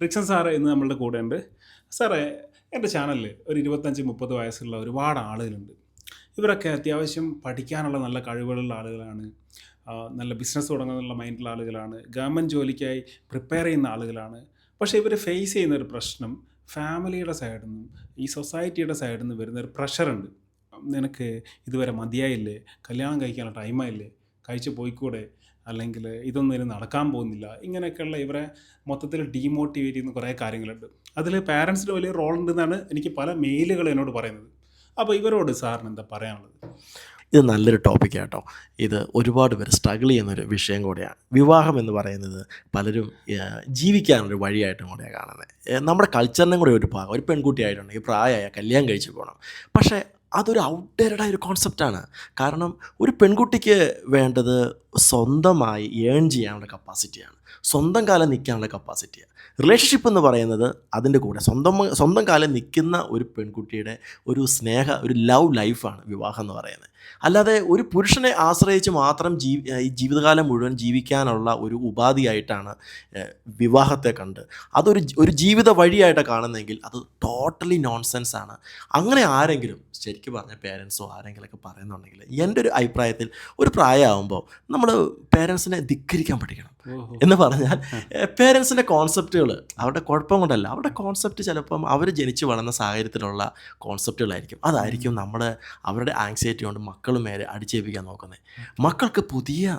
Rixon sir ഇന്ന് നമ്മളുടെ കൂടെ ഉണ്ട്. സാറേ, എൻ്റെ ചാനലിൽ ഒരു 25-30 വയസ്സുള്ള ഒരുപാട് ആളുകളുണ്ട്. ഇവരൊക്കെ അത്യാവശ്യം പഠിക്കാനുള്ള നല്ല കഴിവുകളുള്ള ആളുകളാണ്. നല്ല ബിസിനസ് തുടങ്ങാനുള്ള മൈൻഡുള്ള ആളുകളാണ്. ഗവൺമെൻറ് ജോലിക്കായി പ്രിപ്പയർ ചെയ്യുന്ന ആളുകളാണ്. പക്ഷേ ഇവർ ഫേസ് ചെയ്യുന്നൊരു പ്രശ്നം ഫാമിലിയുടെ സൈഡിൽ നിന്നും ഈ സൊസൈറ്റിയുടെ സൈഡിൽ നിന്ന് വരുന്നൊരു പ്രഷറുണ്ട്. നിനക്ക് ഇതുവരെ മതിയായില്ലേ? കല്യാണം കഴിക്കാനുള്ള ടൈമായില്ലേ? കഴിച്ച് പോയിക്കൂടെ? അല്ലെങ്കിൽ ഇതൊന്നും ഇനി നടക്കാൻ പോകുന്നില്ല. ഇങ്ങനെയൊക്കെയുള്ള ഇവരെ മൊത്തത്തിൽ ഡീമോട്ടിവേറ്റ് ചെയ്യുന്ന കുറേ കാര്യങ്ങളുണ്ട്. അതിൽ പാരൻസിന് വലിയ റോൾ ഉണ്ടെന്നാണ് എനിക്ക് പല മെയിലുകൾ എന്നോട് പറയുന്നത്. അപ്പോൾ ഇവരോട് സാറിന് എന്താ പറയാനുള്ളത്? ഇത് നല്ലൊരു ടോപ്പിക്കാണ് കേട്ടോ. ഇത് ഒരുപാട് പേര് സ്ട്രഗിൾ ചെയ്യുന്നൊരു വിഷയം കൂടെയാണ്. വിവാഹം എന്ന് പറയുന്നത് പലരും ജീവിക്കാനൊരു വഴിയായിട്ടും കൂടെയാണ് കാണുന്നത്. നമ്മുടെ കൾച്ചറിനും കൂടെ ഒരു ഭാഗം. ഒരു പെൺകുട്ടിയായിട്ടുണ്ടെങ്കിൽ പ്രായമായ കല്യാണം കഴിച്ച് പോകണം. പക്ഷേ അതൊരു ഔട്ട്ഡേറ്റഡായ ഒരു കോൺസെപ്റ്റാണ്. കാരണം ഒരു പെൺകുട്ടിക്ക് വേണ്ടത് സ്വന്തമായി ഏൺ ചെയ്യാനുള്ള കപ്പാസിറ്റിയാണ്, സ്വന്തം കാലം നിൽക്കാനുള്ള കപ്പാസിറ്റിയാണ്. റിലേഷൻഷിപ്പ് എന്ന് പറയുന്നത് അതിൻ്റെ കൂടെ സ്വന്തം കാലം നിൽക്കുന്ന ഒരു പെൺകുട്ടിയുടെ ഒരു ഒരു ലവ് ലൈഫാണ് വിവാഹം എന്ന് പറയുന്നത്. അല്ലാതെ ഒരു പുരുഷനെ ആശ്രയിച്ച് മാത്രം ഈ ജീവിതകാലം മുഴുവൻ ജീവിക്കാനുള്ള ഒരു ഉപാധിയായിട്ടാണ് വിവാഹത്തെ കണ്ട് ഒരു ജീവിത വഴിയായിട്ടാണ് കാണുന്നതെങ്കിൽ അത് ടോട്ടലി നോൺസെൻസ് ആണ്. അങ്ങനെ ആരെങ്കിലും ശരിക്കും പറഞ്ഞ പേരൻസോ ആരെങ്കിലുമൊക്കെ പറയുന്നുണ്ടെങ്കിൽ എൻ്റെ ഒരു അഭിപ്രായത്തിൽ ഒരു പ്രായമാകുമ്പോൾ നമ്മൾ പേരൻസിനെ ധിക്കരിക്കാൻ പഠിക്കണം. എന്ന് പറഞ്ഞാൽ പേരൻസിൻ്റെ കോൺസെപ്റ്റുകൾ അവരുടെ കുഴപ്പം കൊണ്ടല്ല, അവരുടെ കോൺസെപ്റ്റ് ചിലപ്പം അവർ ജനിച്ച് വളർന്ന സാഹചര്യത്തിലുള്ള കോൺസെപ്റ്റുകളായിരിക്കും. അതായിരിക്കും അവരുടെ ആങ്സൈറ്റി കൊണ്ട് മക്കൾ മേലെ അടിച്ചേൽപ്പിക്കാൻ നോക്കുന്നത്. മക്കൾക്ക് പുതിയ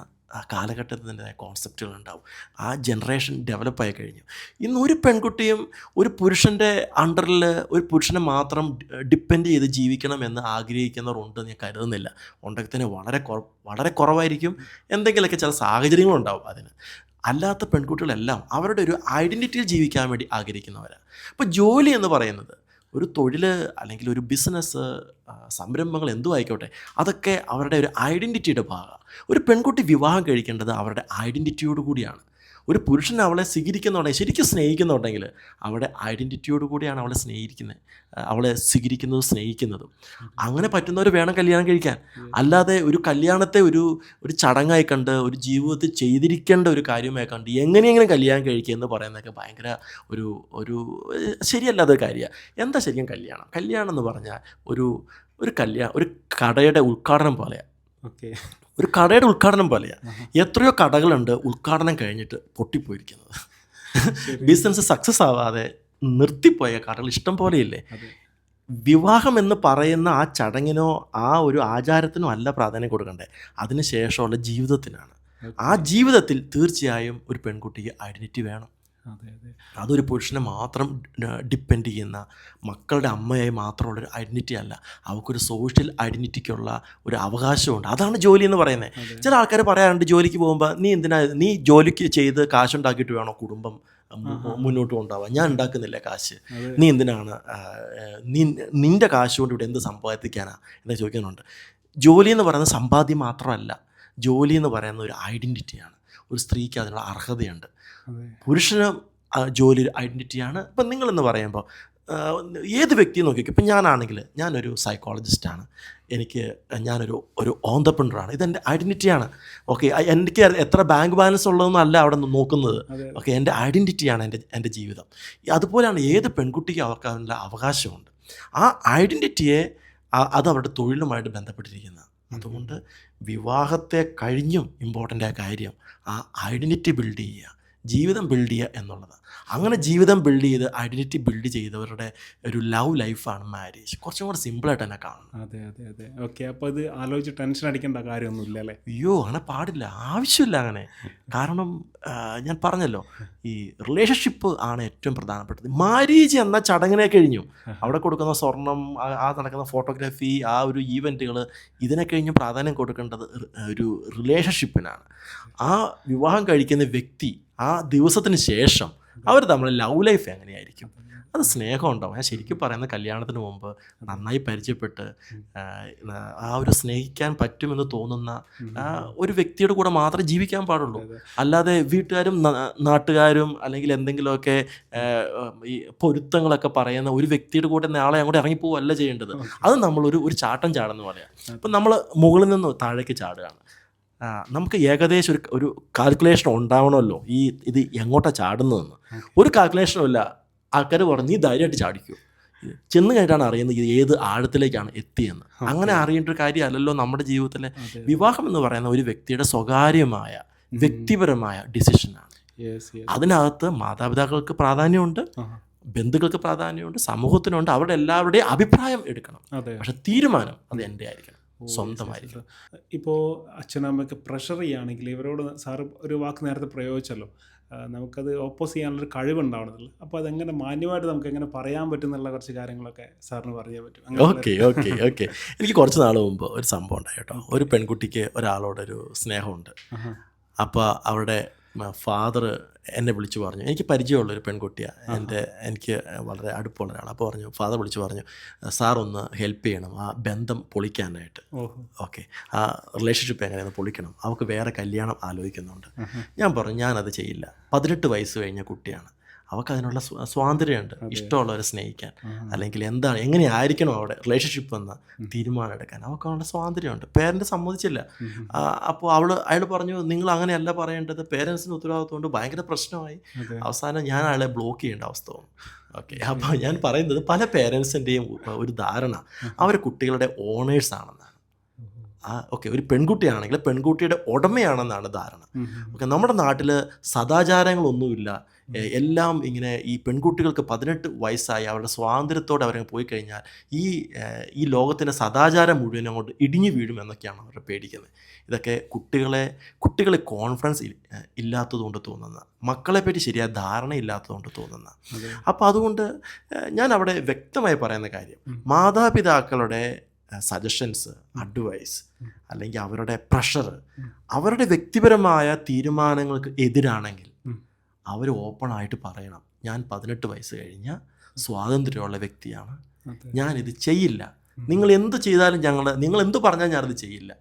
കാലഘട്ടത്തിൻ്റെതായ കോൺസെപ്റ്റുകൾ ഉണ്ടാവും. ആ ജനറേഷൻ ഡെവലപ്പായി കഴിഞ്ഞു. ഇന്ന് ഒരു പെൺകുട്ടിയും ഒരു പുരുഷൻ്റെ അണ്ടറിൽ ഒരു പുരുഷനെ മാത്രം ഡിപ്പെൻഡ് ചെയ്ത് ജീവിക്കണമെന്ന് ആഗ്രഹിക്കുന്നവരുണ്ടെന്ന് ഞാൻ കരുതുന്നില്ല. ഉണ്ടെങ്കിൽ തന്നെ വളരെ കുറവായിരിക്കും. എന്തെങ്കിലുമൊക്കെ ചില സാഹചര്യങ്ങളുണ്ടാവും അതിന്. അല്ലാത്ത പെൺകുട്ടികളെല്ലാം അവരുടെ ഒരു ഐഡൻറ്റിറ്റിയിൽ ജീവിക്കാൻ വേണ്ടി ആഗ്രഹിക്കുന്നവരാണ്. അപ്പോൾ ജോലി എന്ന് പറയുന്നത് ഒരു തൊഴിൽ അല്ലെങ്കിൽ ഒരു ബിസിനസ് സംരംഭങ്ങൾ എന്തും ആയിക്കോട്ടെ, അതൊക്കെ അവരുടെ ഒരു ഐഡൻറ്റിറ്റിയുടെ ഭാഗമാണ്. ഒരു പെൺകുട്ടി വിവാഹം കഴിക്കേണ്ടത് അവരുടെ ഐഡൻറ്റിറ്റിയോട് കൂടിയാണ്. ഒരു പുരുഷൻ അവളെ സ്വീകരിക്കുന്നുണ്ടെങ്കിൽ, ശരിക്കും സ്നേഹിക്കുന്നുണ്ടെങ്കിൽ അവളുടെ ഐഡൻറ്റിറ്റിയോട് കൂടിയാണ് അവളെ സ്വീകരിക്കുന്നതും സ്നേഹിക്കുന്നതും. അങ്ങനെ പറ്റുന്നവർ വേണം കല്യാണം കഴിക്കാൻ. അല്ലാതെ ഒരു കല്യാണത്തെ ഒരു ചടങ്ങായി കണ്ട് ഒരു ജീവിതത്തിൽ ചെയ്തിരിക്കേണ്ട ഒരു കാര്യമായി കണ്ട് എങ്ങനെയെങ്കിലും കല്യാണം കഴിക്കുക എന്ന് പറയുന്നതൊക്കെ ഭയങ്കര ഒരു ശരിയല്ലാത്ത കാര്യമാണ്. എന്താ ശരിക്കും കല്യാണം എന്ന് പറഞ്ഞാൽ ഒരു കടയുടെ ഉദ്ഘാടനം പോലെയാണ്. ഓക്കെ. ഒരു കടയുടെ ഉദ്ഘാടനം പോലെയാണ്. എത്രയോ കടകളുണ്ട് ഉദ്ഘാടനം കഴിഞ്ഞിട്ട് പൊട്ടിപ്പോയിരിക്കുന്നത്. ബിസിനസ് സക്സസ് ആവാതെ നിർത്തിപ്പോയ കടകൾ ഇഷ്ടം പോലെയില്ലേ? വിവാഹം എന്ന് പറയുന്ന ആ ചടങ്ങിനോ ആ ഒരു ആചാരത്തിനോ അല്ല പ്രാധാന്യം കൊടുക്കണ്ടേ, അതിന് ശേഷമുള്ള ജീവിതത്തിനാണ്. ആ ജീവിതത്തിൽ തീർച്ചയായും ഒരു പെൺകുട്ടിക്ക് ഐഡൻറ്റിറ്റി വേണം. അതൊരു പുരുഷനെ മാത്രം ഡിപ്പെൻഡ് ചെയ്യുന്ന, മക്കളുടെ അമ്മയായി മാത്രമുള്ളൊരു ഐഡൻറ്റിറ്റി അല്ല. അവൾക്കൊരു സോഷ്യൽ ഐഡൻറ്റിറ്റിക്കുള്ള ഒരു അവകാശമുണ്ട്. അതാണ് ജോലി എന്ന് പറയുന്നത്. ചില ആൾക്കാർ പറയാറുണ്ട് ജോലിക്ക് പോകുമ്പോൾ നീ ജോലിക്ക് ചെയ്ത് കാശുണ്ടാക്കിയിട്ട് വേണോ കുടുംബം മുന്നോട്ട് കൊണ്ടുപോകാൻ? ഞാൻ ഉണ്ടാക്കുന്നില്ല കാശ്, നീ എന്തിനാണ് നിൻ്റെ കാശ് കൊണ്ട് ഇവിടെ എന്ത് സമ്പാദിക്കാനാ എന്ന് ചോദിക്കുന്നുണ്ട്. ജോലി എന്ന് പറയുന്നത് സമ്പാദ്യം മാത്രമല്ല, ജോലി എന്ന് പറയുന്ന ഒരു ഐഡൻറ്റിറ്റിയാണ്. ഒരു സ്ത്രീക്ക് അതിനുള്ള അർഹതയുണ്ട്. പുരുഷന് ജോലി ഒരു ഐഡൻറ്റിറ്റിയാണ്. ഇപ്പം നിങ്ങളെന്ന് പറയുമ്പോൾ ഏത് വ്യക്തിയെ നോക്കിക്കും. ഇപ്പം ഞാനൊരു സൈക്കോളജിസ്റ്റാണ്, ഞാനൊരു ഓentrepreneurആണ്. ഇതെൻ്റെ ഐഡൻറ്റിറ്റിയാണ്. ഓക്കെ, എനിക്ക് എത്ര ബാങ്ക് ബാലൻസ് ഉള്ളതൊന്നും അല്ല അവിടെ നോക്കുന്നത്. ഓക്കെ, എൻ്റെ ഐഡൻറ്റിറ്റിയാണ് എൻ്റെ ജീവിതം. അതുപോലെയാണ് ഏത് പെൺകുട്ടിക്കും അവർക്ക് അതിനുള്ള അവകാശമുണ്ട്. ആ ഐഡൻറ്റിറ്റിയെ അത് അവരുടെ തൊഴിലുമായിട്ട് ബന്ധപ്പെട്ടിരിക്കുന്നത്. അതുകൊണ്ട് വിവാഹത്തെ കഴിഞ്ഞും ഇമ്പോർട്ടൻ്റായ കാര്യം ആ ഐഡൻറ്റിറ്റി ബിൽഡ് ചെയ്യുക, ജീവിതം ബിൽഡ് ചെയ്യുക എന്നുള്ളത്. അങ്ങനെ ജീവിതം ബിൽഡ് ചെയ്ത് ഐഡൻറ്റിറ്റി ബിൽഡ് ചെയ്തവരുടെ ഒരു ലവ് ലൈഫാണ് മാരേജ്. കുറച്ചും കൂടെ സിമ്പിളായിട്ട് തന്നെ കാണും. അതെ. ഓക്കെ, അപ്പോൾ ഇത് ആലോചിച്ച് ടെൻഷൻ അടിക്കേണ്ട കാര്യമൊന്നുമില്ല അല്ലേ? അയ്യോ, അങ്ങനെ പാടില്ല, ആവശ്യമില്ല അങ്ങനെ. കാരണം ഞാൻ പറഞ്ഞല്ലോ, ഈ റിലേഷൻഷിപ്പ് ആണ് ഏറ്റവും പ്രധാനപ്പെട്ടത്. മാരേജ് എന്ന ചടങ്ങിനെ കഴിഞ്ഞു അവിടെ കൊടുക്കുന്ന സ്വർണം, നടക്കുന്ന ഫോട്ടോഗ്രാഫി, ആ ഒരു ഈവൻറ്റുകൾ, ഇതിനെ കഴിഞ്ഞും പ്രാധാന്യം കൊടുക്കേണ്ടത് ഒരു റിലേഷൻഷിപ്പിനാണ്. ആ വിവാഹം കഴിക്കുന്ന വ്യക്തി ആ ദിവസത്തിന് ശേഷം അവർ തമ്മിൽ ലവ് ലൈഫ് എങ്ങനെയായിരിക്കും, അത് സ്നേഹം ഉണ്ടാവും. ഞാൻ ശരിക്കും പറയുന്നത് കല്യാണത്തിന് മുമ്പ് നന്നായി പരിചയപ്പെട്ട് ആ ഒരു സ്നേഹിക്കാൻ പറ്റുമെന്ന് തോന്നുന്ന ഒരു വ്യക്തിയുടെ കൂടെ മാത്രമേ ജീവിക്കാൻ പാടുള്ളൂ. അല്ലാതെ വീട്ടുകാരും നാട്ടുകാരും അല്ലെങ്കിൽ എന്തെങ്കിലുമൊക്കെ ഈ പൊരുത്തങ്ങളൊക്കെ പറയുന്ന ഒരു വ്യക്തിയുടെ കൂടെ നാളെ അങ്ങോട്ട് ഇറങ്ങിപ്പോവല്ല ചെയ്യേണ്ടത്. അത് നമ്മളൊരു ചാട്ടം ചാടുന്ന പോലെയാണ്. ഇപ്പം നമ്മൾ മുകളിൽ നിന്ന് താഴേക്ക് ചാടുകയാണ്. നമുക്ക് ഏകദേശം ഒരു കാൽക്കുലേഷൻ ഉണ്ടാവണമല്ലോ ഇത് എങ്ങോട്ടാണ് ചാടുന്നതെന്ന്. ഒരു കാൽക്കുലേഷനും ഇല്ല. ആൾക്കാർ പറഞ്ഞു നീ ധൈര്യമായിട്ട് ചാടിക്കൂ. ചെന്ന് കഴിഞ്ഞിട്ടാണ് അറിയുന്നത് ഇത് ഏത് ആഴത്തിലേക്കാണ് എത്തിയെന്ന്. അങ്ങനെ അറിയേണ്ട ഒരു കാര്യമല്ലല്ലോ നമ്മുടെ ജീവിതത്തിലെ വിവാഹം എന്ന് പറയുന്ന ഒരു വ്യക്തിയുടെ സ്വകാര്യമായ വ്യക്തിപരമായ ഡിസിഷനാണ്. അതിനകത്ത് മാതാപിതാക്കൾക്ക് പ്രാധാന്യമുണ്ട്, ബന്ധുക്കൾക്ക് പ്രാധാന്യമുണ്ട്, സമൂഹത്തിനുണ്ട്, അവരുടെ എല്ലാവരുടെയും അഭിപ്രായം എടുക്കണം. പക്ഷെ തീരുമാനം അത് എൻ്റെ ആയിരിക്കണം, സ്വന്തമായിരിക്കണം. ഇപ്പോൾ അച്ഛനമ്മയ്ക്ക് പ്രഷർ ചെയ്യുകയാണെങ്കിൽ ഇവരോട് സാറ് ഒരു വാക്ക് നേരത്തെ പ്രയോഗിച്ചല്ലോ, നമുക്കത് ഓപ്പോസ് ചെയ്യാനുള്ളൊരു കഴിവുണ്ടാവണമല്ലോ. അപ്പോൾ അതെങ്ങനെ മാന്യമായിട്ട് നമുക്ക് എങ്ങനെ പറയാൻ പറ്റും എന്നുള്ള കുറച്ച് കാര്യങ്ങളൊക്കെ സാറിന് പറയാൻ പറ്റും? ഓക്കെ. എനിക്ക് കുറച്ച് നാൾ മുമ്പ് ഒരു സംഭവം ഉണ്ടായി കേട്ടോ. ഒരു പെൺകുട്ടിക്ക് ഒരാളോടൊരു സ്നേഹമുണ്ട്. അപ്പോൾ അവരുടെ ഫാദർ എന്നെ വിളിച്ചു പറഞ്ഞു, എനിക്ക് പരിചയമുള്ളൊരു പെൺകുട്ടിയാണ്, എനിക്ക് വളരെ അടുപ്പമുള്ള ഒരാളാണ്. അപ്പോൾ ഫാദർ വിളിച്ചു പറഞ്ഞു, സാർ ഒന്ന് ഹെൽപ്പ് ചെയ്യണം ആ ബന്ധം പൊളിക്കാനായിട്ട്. ഓക്കെ, ആ റിലേഷൻഷിപ്പ് എങ്ങനെയാണ് പൊളിക്കണം, അവൾക്ക് വേറെ കല്യാണം ആലോചിക്കുന്നുണ്ട്. ഞാൻ പറഞ്ഞു ഞാനത് ചെയ്യില്ല. 18 വയസ്സ് കഴിഞ്ഞ കുട്ടിയാണ്, അവൾക്ക് അതിനുള്ള സ്വാതന്ത്ര്യമുണ്ട് ഇഷ്ടമുള്ളവരെ സ്നേഹിക്കാൻ, അല്ലെങ്കിൽ എങ്ങനെയായിരിക്കണം അവിടെ റിലേഷൻഷിപ്പ് എന്ന തീരുമാനം എടുക്കാൻ അവൾക്ക് അവളുടെ സ്വാതന്ത്ര്യമുണ്ട്. പേരൻറ്റ് സമ്മതിച്ചില്ല. അപ്പോൾ അയാൾ പറഞ്ഞു നിങ്ങൾ അങ്ങനെയല്ല പറയേണ്ടത്, പേരൻസിന് ഉത്തരവാദിത്വമുണ്ട്. ഭയങ്കര പ്രശ്നമായി. അവസാനം ഞാൻ അയാളെ ബ്ലോക്ക് ചെയ്യേണ്ട അവസ്ഥ വന്നു. ഓക്കെ, അപ്പോൾ ഞാൻ പറയുന്നത് പല പേരൻസിൻ്റെയും ഒരു ധാരണ അവർ കുട്ടികളുടെ ഓണേഴ്സ് ആണെന്നാണ്. ഓക്കെ, ഒരു പെൺകുട്ടിയാണെങ്കിൽ പെൺകുട്ടിയുടെ ഉടമയാണെന്നാണ് ധാരണ. ഓക്കെ, നമ്മുടെ നാട്ടിൽ സദാചാരങ്ങളൊന്നുമില്ല. എല്ലാം ഇങ്ങനെ ഈ പെൺകുട്ടികൾക്ക് 18 വയസ്സായി അവരുടെ സ്വാതന്ത്ര്യത്തോടെ അവരെ പോയി കഴിഞ്ഞാൽ ഈ ലോകത്തിൻ്റെ സദാചാരം മുഴുവൻ അങ്ങോട്ട് ഇടിഞ്ഞു വീഴുമെന്നൊക്കെയാണ് അവർ പേടിക്കുന്നത്. ഇതൊക്കെ കുട്ടികളെ കോൺഫിഡൻസ് ഇല്ലാത്തതുകൊണ്ട് തോന്നുന്ന, മക്കളെപ്പറ്റി ശരിയായ ധാരണ ഇല്ലാത്തതുകൊണ്ട് തോന്നുന്ന. അപ്പോൾ അതുകൊണ്ട് ഞാൻ അവിടെ വ്യക്തമായി പറയുന്ന കാര്യം, മാതാപിതാക്കളുടെ സജഷൻസ്, അഡ്വൈസ് അല്ലെങ്കിൽ അവരുടെ പ്രഷർ അവരുടെ വ്യക്തിപരമായ തീരുമാനങ്ങൾക്ക് എതിരാണെങ്കിൽ അവർ ഓപ്പണായിട്ട് പറയണം, ഞാൻ 18 വയസ്സ് കഴിഞ്ഞ സ്വാതന്ത്ര്യമുള്ള വ്യക്തിയാണ്, ഞാനിത് ചെയ്യില്ല, നിങ്ങൾ എന്ത് ചെയ്താലും നിങ്ങൾ എന്ത് പറഞ്ഞാൽ ഞാനത് ചെയ്യില്ല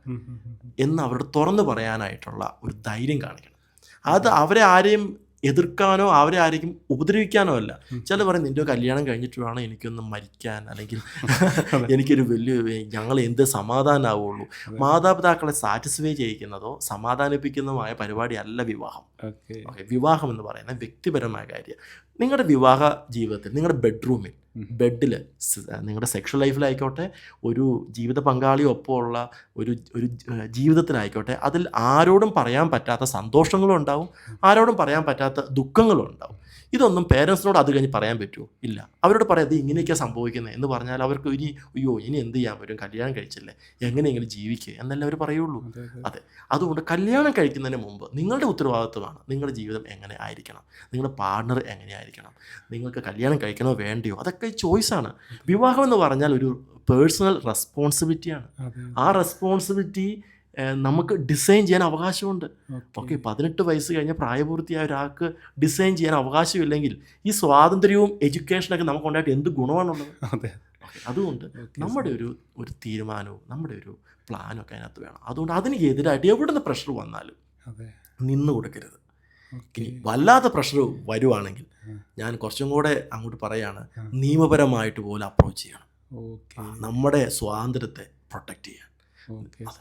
എന്ന് അവരോട് തുറന്നു പറയാനായിട്ടുള്ള ഒരു ധൈര്യം കാണിക്കണം. അത് അവരെ ആരെയും എതിർക്കാനോ അവരെ ആരെയും ഉപദ്രവിക്കാനോ അല്ല. ചില പറയും നിൻ്റെ കല്യാണം കഴിഞ്ഞിട്ട് വേണം എനിക്കൊന്ന് മരിക്കാൻ, അല്ലെങ്കിൽ എനിക്കൊരു ഞങ്ങൾ എന്ത് സമാധാനമാവുള്ളൂ. മാതാപിതാക്കളെ സാറ്റിസ്ഫൈ ചെയ്യിക്കുന്നതോ സമാധാനിപ്പിക്കുന്നതുമായ പരിപാടിയല്ല വിവാഹം. വിവാഹം എന്ന് പറയുന്നത് വ്യക്തിപരമായ കാര്യം. നിങ്ങളുടെ വിവാഹ ജീവിതത്തിൽ നിങ്ങളുടെ ബെഡിൽ നിങ്ങളുടെ സെക്ഷൽ ലൈഫിലായിക്കോട്ടെ, ഒരു ജീവിത പങ്കാളിയൊപ്പമുള്ള ഒരു ജീവിതത്തിലായിക്കോട്ടെ, അതിൽ ആരോടും പറയാൻ പറ്റാത്ത സന്തോഷങ്ങളും ഉണ്ടാവും, ആരോടും പറയാൻ പറ്റാത്ത ദുഃഖങ്ങളും ഉണ്ടാവും. ഇതൊന്നും പേരൻസിനോട് അത് കഴിഞ്ഞ് പറയാൻ പറ്റുമോ? ഇല്ല. അവരോട് പറയാം ഇങ്ങനെയൊക്കെയാണ് സംഭവിക്കുന്നത് എന്ന് പറഞ്ഞാൽ അവർക്ക് ഇനി എന്ത് ചെയ്യാൻ പറ്റും, കല്യാണം കഴിച്ചില്ലേ, എങ്ങനെയെങ്കിലും ജീവിക്കുക എന്നല്ലേ അവർ പറയുള്ളൂ. അതെ, അതുകൊണ്ട് കല്യാണം കഴിക്കുന്നതിന് മുമ്പ് നിങ്ങളുടെ ഉത്തരവാദിത്വമാണ് നിങ്ങളുടെ ജീവിതം എങ്ങനെ ആയിരിക്കണം, നിങ്ങളുടെ പാർട്ണർ എങ്ങനെയായിരിക്കണം, നിങ്ങൾക്ക് കല്യാണം കഴിക്കണോ വേണ്ടയോ, അതൊക്കെ ചോയ്സാണ്. വിവാഹം എന്ന് പറഞ്ഞാൽ ഒരു പേഴ്സണൽ റെസ്പോൺസിബിലിറ്റിയാണ്. ആ റെസ്പോൺസിബിലിറ്റി നമുക്ക് ഡിസൈൻ ചെയ്യാൻ അവകാശമുണ്ട്. ഓക്കെ, 18 വയസ്സ് കഴിഞ്ഞ പ്രായപൂർത്തിയായ ഒരാൾക്ക് ഡിസൈൻ ചെയ്യാൻ അവകാശമില്ലെങ്കിൽ ഈ സ്വാതന്ത്ര്യവും എഡ്യൂക്കേഷനൊക്കെ നമുക്ക് ഉണ്ടായിട്ട് എന്ത് ഗുണമാണുള്ളത്? അതുകൊണ്ട് നമ്മുടെ ഒരു തീരുമാനവും നമ്മുടെ ഒരു പ്ലാനും ഒക്കെ അതിനകത്ത് വേണം. അതുകൊണ്ട് അതിന് എതിരായിട്ട് എവിടെ നിന്ന് പ്രഷർ വന്നാലും നിന്ന് കൊടുക്കരുത്. ഇനി വല്ലാത്ത പ്രഷർ വരുവാണെങ്കിൽ ഞാൻ കുറച്ചും കൂടെ അങ്ങോട്ട് പറയാണ്, നിയമപരമായിട്ട് പോലെ അപ്രോച്ച് ചെയ്യണം. നമ്മുടെ സ്വാതന്ത്ര്യത്തെ പ്രൊട്ടക്റ്റ് ചെയ്യാൻ.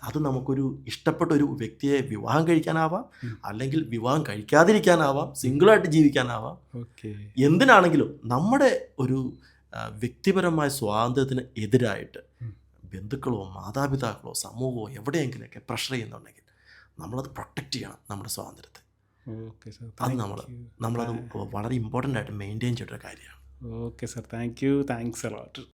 അത് നമുക്കൊരു ഇഷ്ടപ്പെട്ട ഒരു വ്യക്തിയെ വിവാഹം കഴിക്കാനാവാം, അല്ലെങ്കിൽ വിവാഹം കഴിക്കാതിരിക്കാനാവാം, സിംഗിളായിട്ട് ജീവിക്കാനാവാം. എന്തിനാണെങ്കിലും നമ്മുടെ ഒരു വ്യക്തിപരമായ സ്വാതന്ത്ര്യത്തിന് എതിരായിട്ട് ബന്ധുക്കളോ മാതാപിതാക്കളോ സമൂഹമോ എവിടെയെങ്കിലുമൊക്കെ പ്രഷർ ചെയ്യുന്നുണ്ടെങ്കിൽ നമ്മളത് പ്രൊട്ടക്റ്റ് ചെയ്യണം, നമ്മുടെ സ്വാതന്ത്ര്യത്തെ. അത് നമ്മളത് വളരെ ഇമ്പോർട്ടൻ്റ് ആയിട്ട് മെയിൻറ്റെയിൻ ചെയ്യേണ്ട ഒരു കാര്യമാണ്. Okay sir, thank you, thanks a lot.